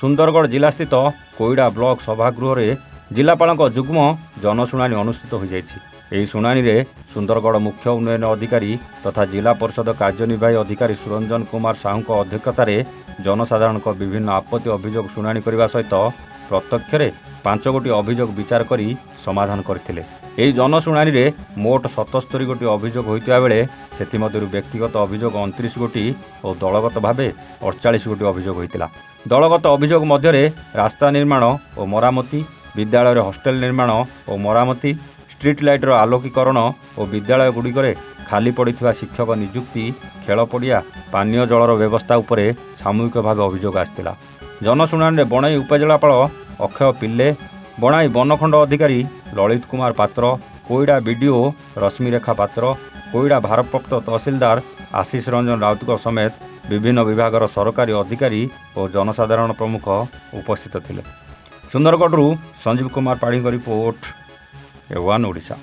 ସୁନ୍ଦରଗଡ଼ ଜିଲ୍ଲାସ୍ଥିତ କୋଇଡ଼ା ବ୍ଲକ ସଭାଗୃହରେ ଜିଲ୍ଲାପାଳଙ୍କ ଯୁଗ୍ମ ଜନଶୁଣାଣି ଅନୁଷ୍ଠିତ ହୋଇଯାଇଛି। ଏହି ଶୁଣାଣିରେ ସୁନ୍ଦରଗଡ଼ ମୁଖ୍ୟ ଉନ୍ନୟନ ଅଧିକାରୀ ତଥା ଜିଲ୍ଲା ପରିଷଦ କାର୍ଯ୍ୟନିର୍ବାହୀ ଅଧିକାରୀ ସୁରଞ୍ଜନ କୁମାର ସାହୁଙ୍କ ଅଧ୍ୟକ୍ଷତାରେ ଜନସାଧାରଣଙ୍କ ବିଭିନ୍ନ ଆପତ୍ତି ଅଭିଯୋଗ ଶୁଣାଣି କରିବା ସହିତ ପ୍ରତ୍ୟକ୍ଷରେ 5 ଗୋଟି ଅଭିଯୋଗ ବିଚାର କରି ସମାଧାନ କରିଥିଲେ। ଏହି ଜନଶୁଣାଣିରେ ମୋଟ 77 ଗୋଟି ଅଭିଯୋଗ ହୋଇଥିବା ବେଳେ ସେଥିମଧ୍ୟରୁ ବ୍ୟକ୍ତିଗତ ଅଭିଯୋଗ 29 ଗୋଟି ଓ ଦଳଗତ ଭାବେ 48 ଗୋଟି ଅଭିଯୋଗ ହୋଇଥିଲା। ଦଳଗତ ଅଭିଯୋଗ ମଧ୍ୟରେ ରାସ୍ତା ନିର୍ମାଣ ଓ ମରାମତି, ବିଦ୍ୟାଳୟରେ ହଷ୍ଟେଲ ନିର୍ମାଣ ଓ ମରାମତି, ଷ୍ଟ୍ରିଟ୍ ଲାଇଟ୍ର ଆଲୋକୀକରଣ ଓ ବିଦ୍ୟାଳୟଗୁଡ଼ିକରେ ଖାଲି ପଡ଼ିଥିବା ଶିକ୍ଷକ ନିଯୁକ୍ତି, ଖେଳ ପଡ଼ିଆ, ପାନୀୟ ଜଳର ବ୍ୟବସ୍ଥା ଉପରେ ସାମୂହିକ ଭାବେ ଅଭିଯୋଗ ଆସିଥିଲା। ଜନଶୁଣାଣିରେ ବଣାଇ ଉପଜିଲ୍ଲାପାଳ ଅକ୍ଷୟ ପିଲ୍ଲେ, ବଣାଇ ବନଖଣ୍ଡ ଅଧିକାରୀ ଲଳିତ କୁମାର ପାତ୍ର, କୋଇଡ଼ା ବିଡିଓ ରଶ୍ମିରେଖା ପାତ୍ର, କୋଇଡ଼ା ଭାରପ୍ରାପ୍ତ ତହସିଲଦାର ଆଶିଷ ରଞ୍ଜନ ରାଉତଙ୍କ ସମେତ ବିଭିନ୍ନ ବିଭାଗର ସରକାରୀ ଅଧିକାରୀ ଓ ଜନସାଧାରଣ ପ୍ରମୁଖ ଉପସ୍ଥିତ ଥିଲେ। ସୁନ୍ଦରଗଡ଼ରୁ ସଞ୍ଜୀବ କୁମାର ପାଢ଼ୀଙ୍କ ରିପୋର୍ଟ, A1 ଓଡ଼ିଶା।